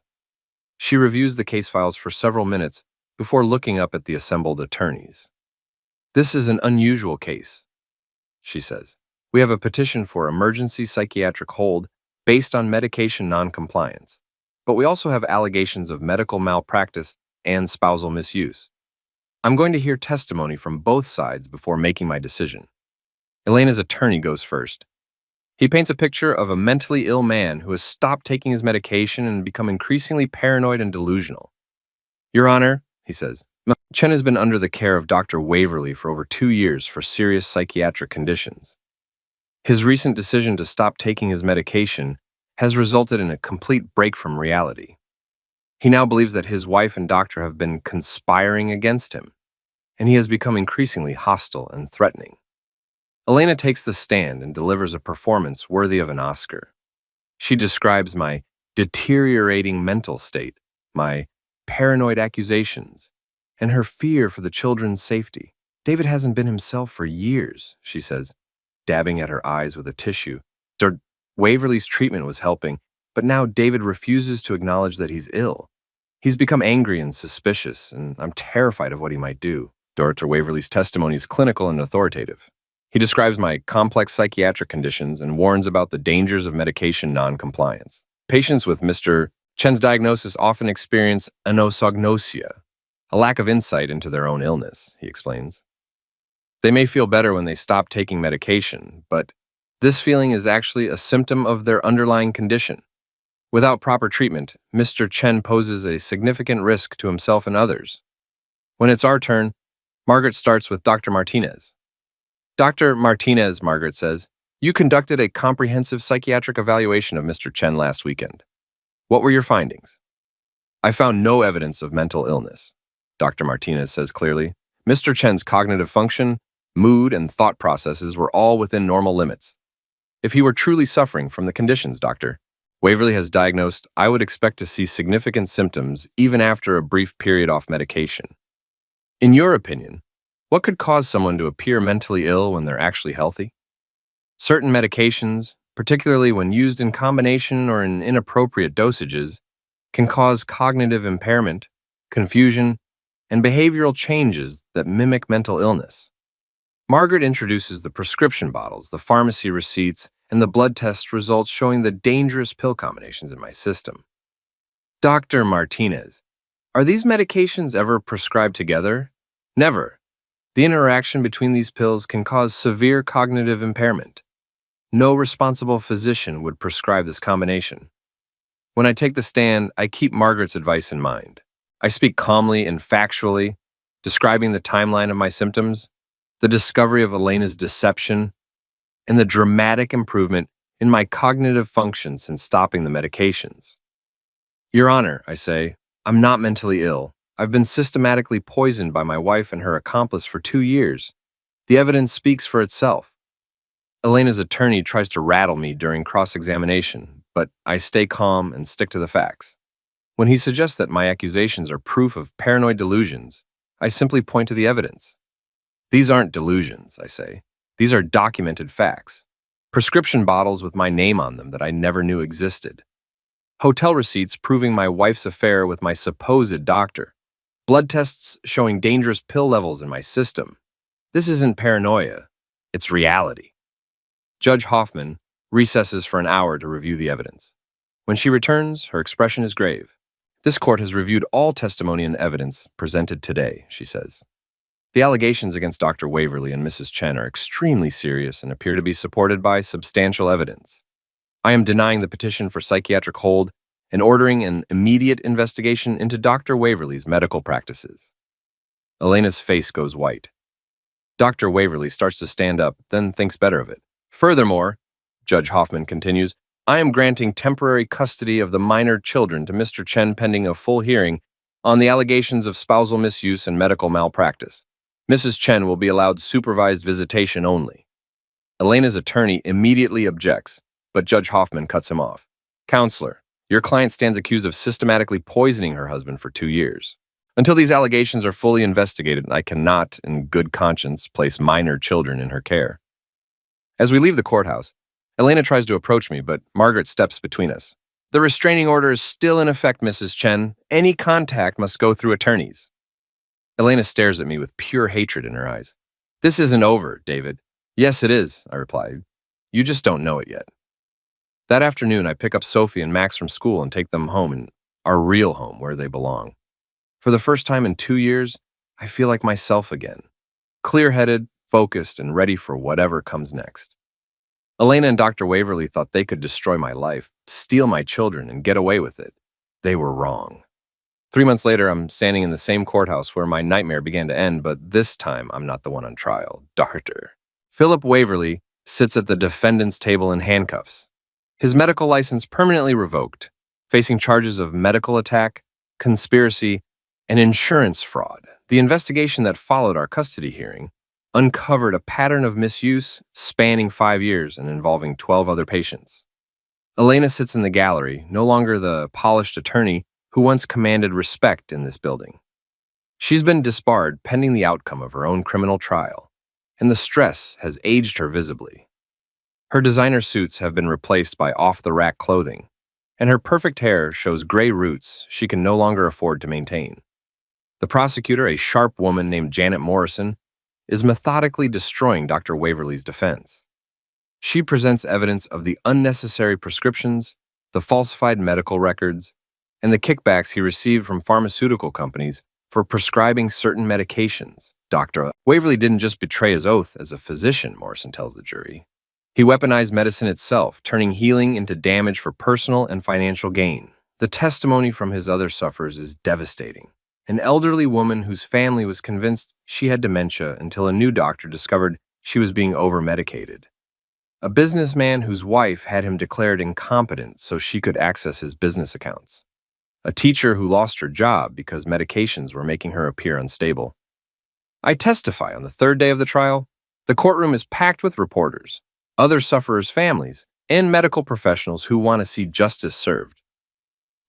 She reviews the case files for several minutes before looking up at the assembled attorneys. "This is an unusual case," she says. "We have a petition for emergency psychiatric hold based on medication noncompliance, but we also have allegations of medical malpractice and spousal misuse. I'm going to hear testimony from both sides before making my decision." Elena's attorney goes first. He paints a picture of a mentally ill man who has stopped taking his medication and become increasingly paranoid and delusional. "Your Honor," he says, "Chen has been under the care of Dr. Waverly for over 2 years for serious psychiatric conditions. His recent decision to stop taking his medication has resulted in a complete break from reality. He now believes that his wife and doctor have been conspiring against him, and he has become increasingly hostile and threatening." Elena takes the stand and delivers a performance worthy of an Oscar. She describes my deteriorating mental state, my paranoid accusations, and her fear for the children's safety. "David hasn't been himself for years," she says, dabbing at her eyes with a tissue. Waverly's treatment was helping, but now David refuses to acknowledge that he's ill. He's become angry and suspicious, and I'm terrified of what he might do." Dr. Waverly's testimony is clinical and authoritative. He describes my complex psychiatric conditions and warns about the dangers of medication noncompliance. "Patients with Mr. Chen's diagnosis often experience anosognosia, a lack of insight into their own illness," he explains. "They may feel better when they stop taking medication, but this feeling is actually a symptom of their underlying condition. Without proper treatment, Mr. Chen poses a significant risk to himself and others." When it's our turn, Margaret starts with Dr. Martinez. "Dr. Martinez," Margaret says, "you conducted a comprehensive psychiatric evaluation of Mr. Chen last weekend. What were your findings?" "I found no evidence of mental illness," Dr. Martinez says clearly. "Mr. Chen's cognitive function, mood, and thought processes were all within normal limits. If he were truly suffering from the conditions Dr. Waverly has diagnosed, I would expect to see significant symptoms even after a brief period off medication. In your opinion, what could cause someone to appear mentally ill when they're actually healthy?" "Certain medications, particularly when used in combination or in inappropriate dosages, can cause cognitive impairment, confusion, and behavioral changes that mimic mental illness." Margaret introduces the prescription bottles, the pharmacy receipts, and the blood test results showing the dangerous pill combinations in my system. "Dr. Martinez, are these medications ever prescribed together?" "Never. The interaction between these pills can cause severe cognitive impairment. No responsible physician would prescribe this combination." When I take the stand, I keep Margaret's advice in mind. I speak calmly and factually, describing the timeline of my symptoms, the discovery of Elena's deception, and the dramatic improvement in my cognitive function since stopping the medications. "Your Honor," I say, "I'm not mentally ill. I've been systematically poisoned by my wife and her accomplice for 2 years. The evidence speaks for itself." Elena's attorney tries to rattle me during cross-examination, but I stay calm and stick to the facts. When he suggests that my accusations are proof of paranoid delusions, I simply point to the evidence. "These aren't delusions," I say. "These are documented facts. Prescription bottles with my name on them that I never knew existed. Hotel receipts proving my wife's affair with my supposed doctor. Blood tests showing dangerous pill levels in my system. This isn't paranoia. It's reality." Judge Hoffman recesses for an hour to review the evidence. When she returns, her expression is grave. "This court has reviewed all testimony and evidence presented today," she says. "The allegations against Dr. Waverly and Mrs. Chen are extremely serious and appear to be supported by substantial evidence. I am denying the petition for psychiatric hold and ordering an immediate investigation into Dr. Waverly's medical practices." Elena's face goes white. Dr. Waverly starts to stand up, then thinks better of it. "Furthermore," Judge Hoffman continues, "I am granting temporary custody of the minor children to Mr. Chen pending a full hearing on the allegations of spousal misuse and medical malpractice. Mrs. Chen will be allowed supervised visitation only. Elena's attorney immediately objects, but Judge Hoffman cuts him off. Counselor, your client stands accused of systematically poisoning her husband for 2 years. Until these allegations are fully investigated, I cannot, in good conscience, place minor children in her care. As we leave the courthouse, Elena tries to approach me, but Margaret steps between us. The restraining order is still in effect, Mrs. Chen. Any contact must go through attorneys. Elena stares at me with pure hatred in her eyes. This isn't over, David. Yes, it is, I replied. You just don't know it yet. That afternoon, I pick up Sophie and Max from school and take them home, in our real home where they belong. For the first time in 2 years, I feel like myself again. Clear-headed, focused, and ready for whatever comes next. Elena and Dr. Waverly thought they could destroy my life, steal my children, and get away with it. They were wrong. 3 months later, I'm standing in the same courthouse where my nightmare began to end, but this time I'm not the one on trial. Dr. Philip Waverly sits at the defendant's table in handcuffs. His medical license permanently revoked, facing charges of medical attack, conspiracy, and insurance fraud. The investigation that followed our custody hearing uncovered a pattern of misuse spanning 5 years and involving 12 other patients. Elena sits in the gallery, no longer the polished attorney who once commanded respect in this building. She's been disbarred pending the outcome of her own criminal trial, and the stress has aged her visibly. Her designer suits have been replaced by off-the-rack clothing, and her perfect hair shows gray roots she can no longer afford to maintain. The prosecutor, a sharp woman named Janet Morrison, is methodically destroying Dr. Waverly's defense. She presents evidence of the unnecessary prescriptions, the falsified medical records, and the kickbacks he received from pharmaceutical companies for prescribing certain medications. Dr. Waverly didn't just betray his oath as a physician, Morrison tells the jury. He weaponized medicine itself, turning healing into damage for personal and financial gain. The testimony from his other sufferers is devastating. An elderly woman whose family was convinced she had dementia until a new doctor discovered she was being over-medicated. A businessman whose wife had him declared incompetent so she could access his business accounts. A teacher who lost her job because medications were making her appear unstable. I testify on the third day of the trial. The courtroom is packed with reporters, other sufferers' families, and medical professionals who want to see justice served.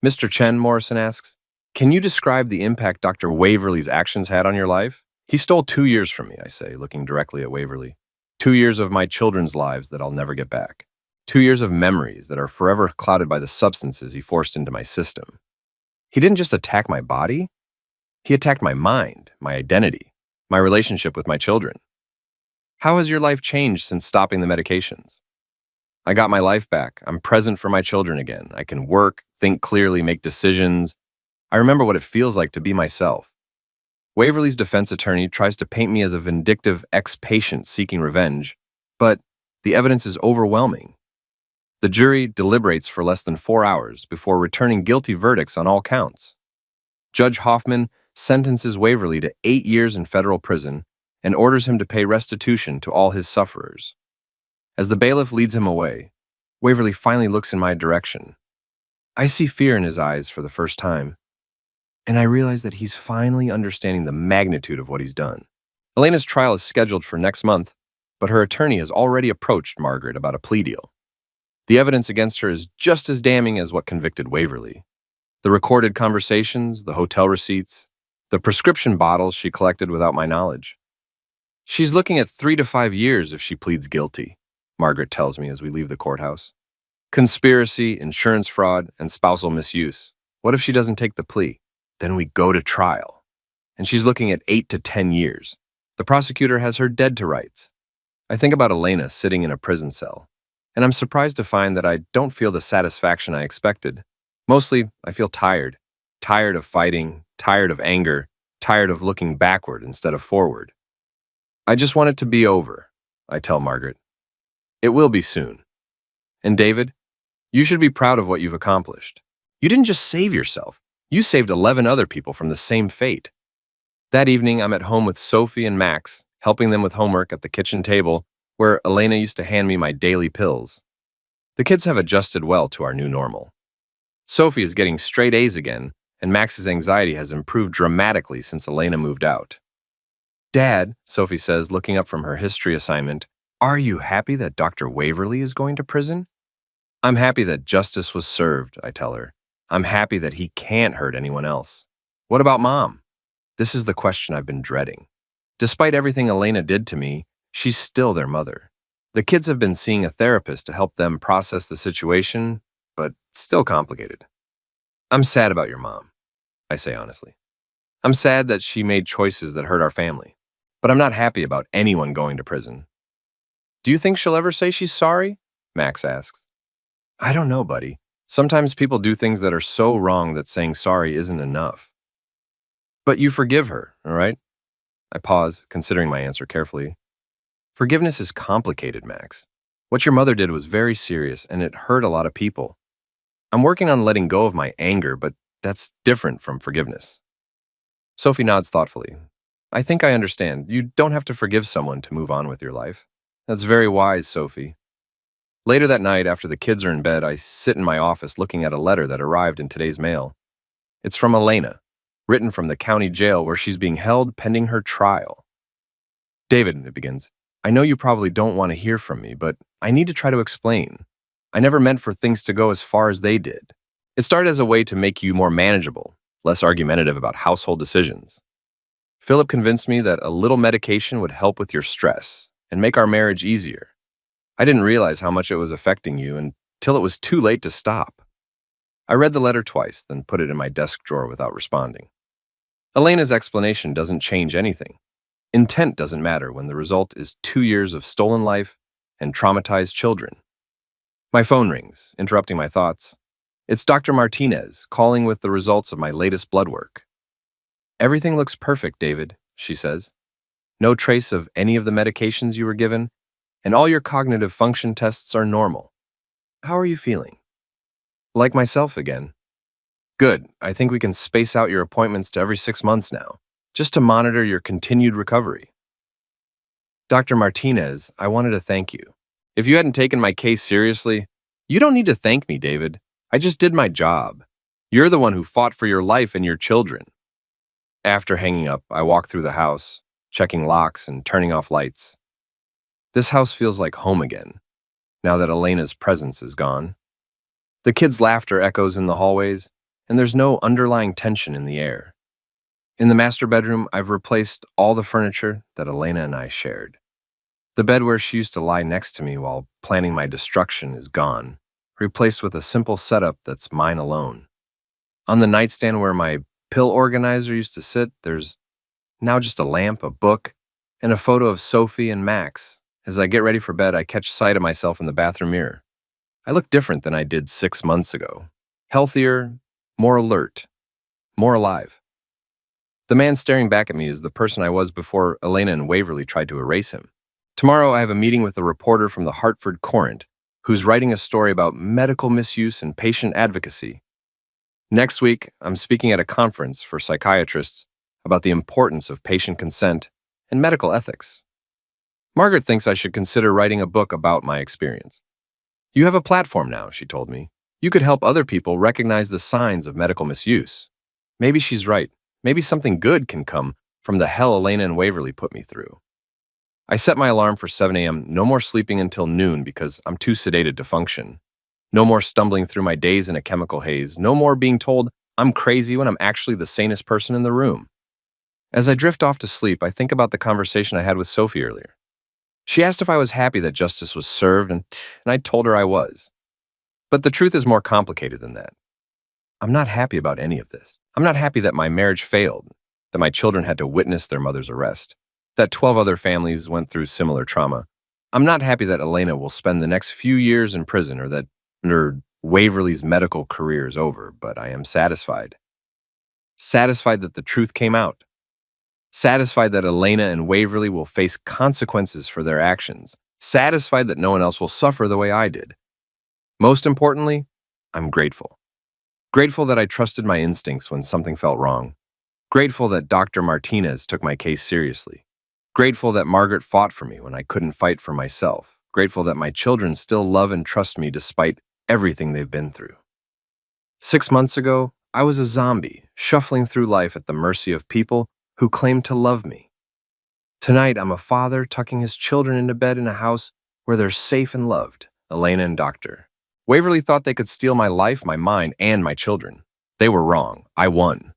Mr. Chen, Morrison asks, can you describe the impact Dr. Waverly's actions had on your life? He stole 2 years from me, I say, looking directly at Waverly. 2 years of my children's lives that I'll never get back. 2 years of memories that are forever clouded by the substances he forced into my system. He didn't just attack my body. He attacked my mind, my identity, my relationship with my children. How has your life changed since stopping the medications? I got my life back. I'm present for my children again. I can work, think clearly, make decisions. I remember what it feels like to be myself. Waverly's defense attorney tries to paint me as a vindictive ex-patient seeking revenge, but the evidence is overwhelming. The jury deliberates for less than 4 hours before returning guilty verdicts on all counts. Judge Hoffman sentences Waverly to 8 years in federal prison and orders him to pay restitution to all his sufferers. As the bailiff leads him away, Waverly finally looks in my direction. I see fear in his eyes for the first time, and I realize that he's finally understanding the magnitude of what he's done. Elena's trial is scheduled for next month, but her attorney has already approached Margaret about a plea deal. The evidence against her is just as damning as what convicted Waverly. The recorded conversations, the hotel receipts, the prescription bottles she collected without my knowledge. She's looking at 3 to 5 years if she pleads guilty, Margaret tells me as we leave the courthouse. Conspiracy, insurance fraud, and spousal misuse. What if she doesn't take the plea? Then we go to trial. And she's looking at 8 to 10 years. The prosecutor has her dead to rights. I think about Elena sitting in a prison cell, and I'm surprised to find that I don't feel the satisfaction I expected. Mostly, I feel tired. Tired of fighting, tired of anger, tired of looking backward instead of forward. I just want it to be over, I tell Margaret. It will be soon. And David, you should be proud of what you've accomplished. You didn't just save yourself. You saved 11 other people from the same fate. That evening, I'm at home with Sophie and Max, helping them with homework at the kitchen table, where Elena used to hand me my daily pills. The kids have adjusted well to our new normal. Sophie is getting straight A's again, and Max's anxiety has improved dramatically since Elena moved out. Dad, Sophie says, looking up from her history assignment, are you happy that Dr. Waverly is going to prison? I'm happy that justice was served, I tell her. I'm happy that he can't hurt anyone else. What about Mom? This is the question I've been dreading. Despite everything Elena did to me, she's still their mother. The kids have been seeing a therapist to help them process the situation, but it's still complicated. I'm sad about your mom, I say honestly. I'm sad that she made choices that hurt our family, but I'm not happy about anyone going to prison. Do you think she'll ever say she's sorry? Max asks. I don't know, buddy. Sometimes people do things that are so wrong that saying sorry isn't enough. But you forgive her, all right? I pause, considering my answer carefully. Forgiveness is complicated, Max. What your mother did was very serious, and it hurt a lot of people. I'm working on letting go of my anger, but that's different from forgiveness. Sophie nods thoughtfully. I think I understand. You don't have to forgive someone to move on with your life. That's very wise, Sophie. Later that night, after the kids are in bed, I sit in my office looking at a letter that arrived in today's mail. It's from Elena, written from the county jail where she's being held pending her trial. David, it begins, I know you probably don't want to hear from me, but I need to try to explain. I never meant for things to go as far as they did. It started as a way to make you more manageable, less argumentative about household decisions. Philip convinced me that a little medication would help with your stress and make our marriage easier. I didn't realize how much it was affecting you until it was too late to stop. I read the letter twice, then put it in my desk drawer without responding. Elena's explanation doesn't change anything. Intent doesn't matter when the result is 2 years of stolen life and traumatized children. My phone rings, interrupting my thoughts. It's Dr. Martinez calling with the results of my latest blood work. Everything looks perfect, David, she says. No trace of any of the medications you were given, and all your cognitive function tests are normal. How are you feeling? Like myself again. Good. I think we can space out your appointments to every 6 months now, just to monitor your continued recovery. Dr. Martinez, I wanted to thank you. If you hadn't taken my case seriously, you don't need to thank me, David. I just did my job. You're the one who fought for your life and your children. After hanging up, I walk through the house, checking locks and turning off lights. This house feels like home again, now that Elena's presence is gone. The kids' laughter echoes in the hallways, and there's no underlying tension in the air. In the master bedroom, I've replaced all the furniture that Elena and I shared. The bed where she used to lie next to me while planning my destruction is gone, replaced with a simple setup that's mine alone. On the nightstand where my pill organizer used to sit, there's now just a lamp, a book, and a photo of Sophie and Max. As I get ready for bed, I catch sight of myself in the bathroom mirror. I look different than I did 6 months ago. Healthier, more alert, more alive. The man staring back at me is the person I was before Elena and Waverly tried to erase him. Tomorrow, I have a meeting with a reporter from the Hartford Courant who's writing a story about medical misuse and patient advocacy. Next week, I'm speaking at a conference for psychiatrists about the importance of patient consent and medical ethics. Margaret thinks I should consider writing a book about my experience. You have a platform now, she told me. You could help other people recognize the signs of medical misuse. Maybe she's right. Maybe something good can come from the hell Elena and Waverly put me through. I set my alarm for 7 a.m., no more sleeping until noon because I'm too sedated to function. No more stumbling through my days in a chemical haze. No more being told I'm crazy when I'm actually the sanest person in the room. As I drift off to sleep, I think about the conversation I had with Sophie earlier. She asked if I was happy that justice was served, and I told her I was. But the truth is more complicated than that. I'm not happy about any of this. I'm not happy that my marriage failed, that my children had to witness their mother's arrest, that 12 other families went through similar trauma. I'm not happy that Elena will spend the next few years in prison or that Waverly's medical career is over, but I am satisfied. Satisfied that the truth came out. Satisfied that Elena and Waverly will face consequences for their actions. Satisfied that no one else will suffer the way I did. Most importantly, I'm grateful. Grateful that I trusted my instincts when something felt wrong. Grateful that Dr. Martinez took my case seriously. Grateful that Margaret fought for me when I couldn't fight for myself. Grateful that my children still love and trust me despite everything they've been through. 6 months ago, I was a zombie, shuffling through life at the mercy of people who claimed to love me. Tonight, I'm a father tucking his children into bed in a house where they're safe and loved. Elena and Doctor. Waverly thought they could steal my life, my mind, and my children. They were wrong. I won.